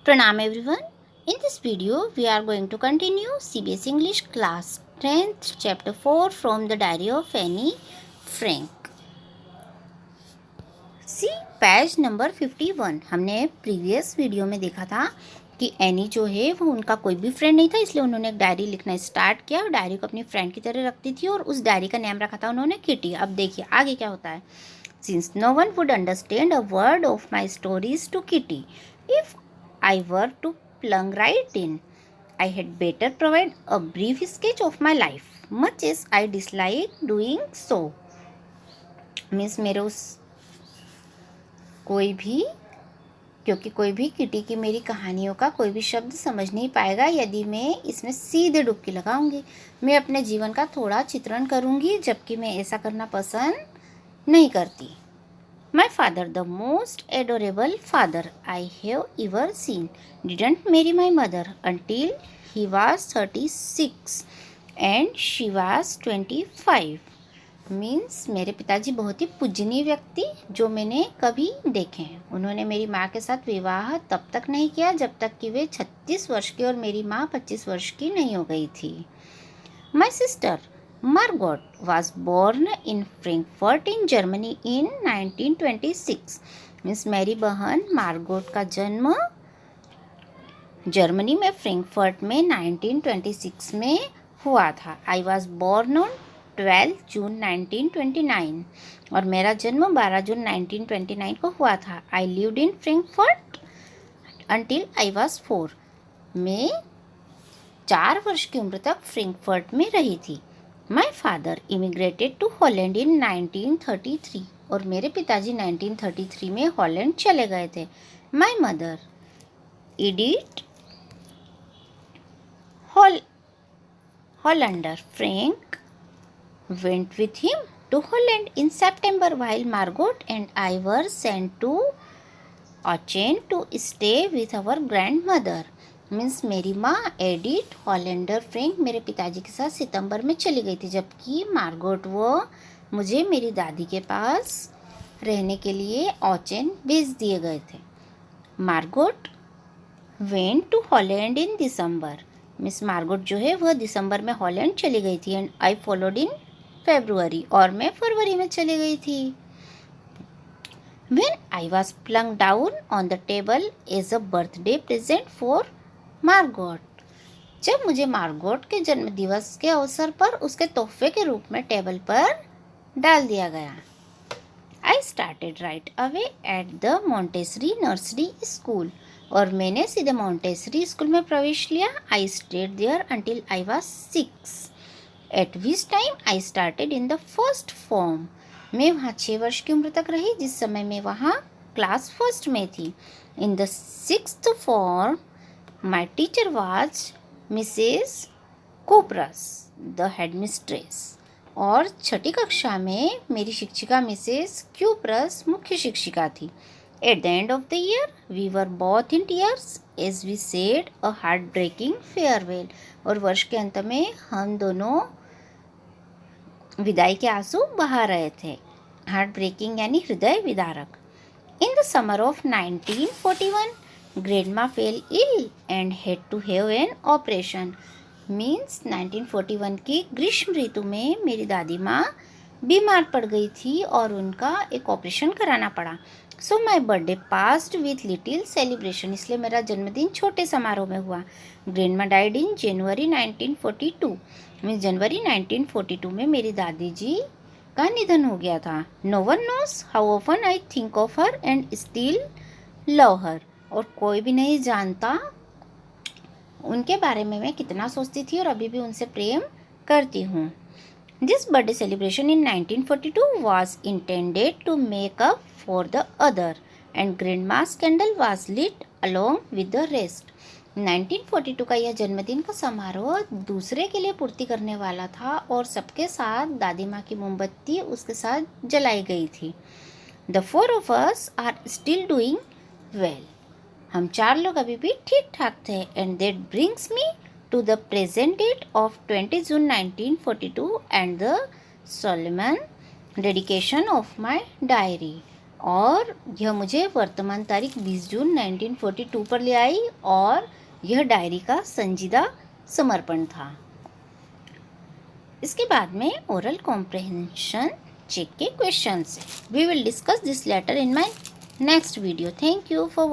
Pranam everyone. In this video, we are going to continue CBSE English class 10th chapter 4 from the diary of Annie Frank. See page number 51. हमने previous video में देखा था कि any जो है वो उनका कोई भी फ्रेंड नहीं था, इसलिए उन्होंने एक डायरी लिखना स्टार्ट किया और डायरी को अपनी फ्रेंड की तरह रखती थी और उस डायरी का नाम रखा था उन्होंने किटी. अब देखिए आगे क्या होता है. Since no one would understand a word of my stories to Kitty, if I were to plunge right in, I had better provide a brief sketch of my life, much as I dislike doing so. Means मेरे उस क्योंकि कोई भी kitty की मेरी कहानियों का कोई भी शब्द समझ नहीं पाएगा यदि मैं इसमें सीधे डुबकी लगाऊंगी. मैं अपने जीवन का थोड़ा चित्रण करूंगी, जबकि मैं ऐसा करना पसंद नहीं करती. My father, the most adorable father I have ever seen, didn't marry my mother until he was 36 and she was 25. Means मेरे पिताजी बहुत ही पूजनीय व्यक्ति जो मैंने कभी देखे हैं. उन्होंने मेरी माँ के साथ विवाह तब तक नहीं किया जब तक कि वे 36 वर्ष की और मेरी माँ 25 वर्ष की नहीं हो गई थी. My sister Margot was born in Frankfurt in Germany in 1926. Means मेरी बहन मार्गोट का जन्म जर्मनी में फ्रैंकफर्ट में 1926 में हुआ था. आई वॉज बोर्न ऑन 12 जून 1929 और मेरा जन्म 12 जून 1929 को हुआ था. I lived in Frankfurt until I was 4. मैं 4 वर्ष की उम्र तक फ्रैंकफर्ट में रही थी. My father immigrated to Holland in 1933 और मेरे पिताजी 1933 में हॉलैंड चले गए थे. My mother Edith Hollander Frank went with him to Holland in September while Margot and I were sent to Aachen to stay with our grandmother. Means मेरी माँ Edith Hollander Frank मेरे पिताजी के साथ सितंबर में चली गई थी, जबकि मार्गोट वो मुझे मेरी दादी के पास रहने के लिए ऑचेन भेज दिए गए थे. Margot went to Holland in December. Miss Margot जो है वह दिसंबर में हॉलैंड चली गई थी. एंड आई फॉलोड इन फरवरी और मैं फरवरी में चली गई थी. When I was flung down on the table as a birthday present for Margot. जब मुझे मार्गोट के जन्मदिवस के अवसर पर उसके तोहफे के रूप में टेबल पर डाल दिया गया. I started right away at the Montessori nursery school और मैंने सीधे मोंटेसरी स्कूल में प्रवेश लिया. I stayed there until I was 6 at which time I started in the first form. मैं वहाँ 6 वर्ष की उम्र तक रही जिस समय मैं वहाँ क्लास फर्स्ट में थी. In the 6th form my teacher was Mrs Coopers the head mistress और 6ठी कक्षा में मेरी शिक्षिका मिसेस क्यूप्रस मुख्य शिक्षिका थी. At the end of the year we were both in tears as we said a heart breaking farewell और वर्ष के अंत में हम दोनों विदाई के आंसू बहा रहे थे. हार्ट ब्रेकिंग यानी हृदय विदारक. In the summer of 1941 grandma fell ill and had to have an operation. Means 1941 की ग्रीष्म ऋतु में मेरी दादी माँ बीमार पड़ गई थी और उनका एक ऑपरेशन कराना पड़ा. So my birthday passed with little celebration. इसलिए मेरा जन्मदिन छोटे समारोह में हुआ. Grandma died in January 1942. Means जनवरी 1942 में मेरी दादी जी का निधन हो गया था. No one knows how often I think of her and still love her. और कोई भी नहीं जानता उनके बारे में मैं कितना सोचती थी और अभी भी उनसे प्रेम करती हूँ. This birthday celebration in 1942 was intended to make up for the other and grandma's candle was lit along with the rest. 1942 का यह जन्मदिन का समारोह दूसरे के लिए पूर्ति करने वाला था और सबके साथ दादी माँ की मोमबत्ती उसके साथ जलाई गई थी. The 4 of us are still doing well. हम 4 लोग अभी भी ठीक ठाक थे. And that brings me to the present date of 20 June 1942 and the solemn dedication of my diary. और यह मुझे वर्तमान तारीख 20 जून 1942 पर ले आई और यह डायरी का संजीदा समर्पण था। इसके बाद में ओरल कॉम्प्रहेंशन चेक के questions. We will discuss this letter in my next video. Thank you for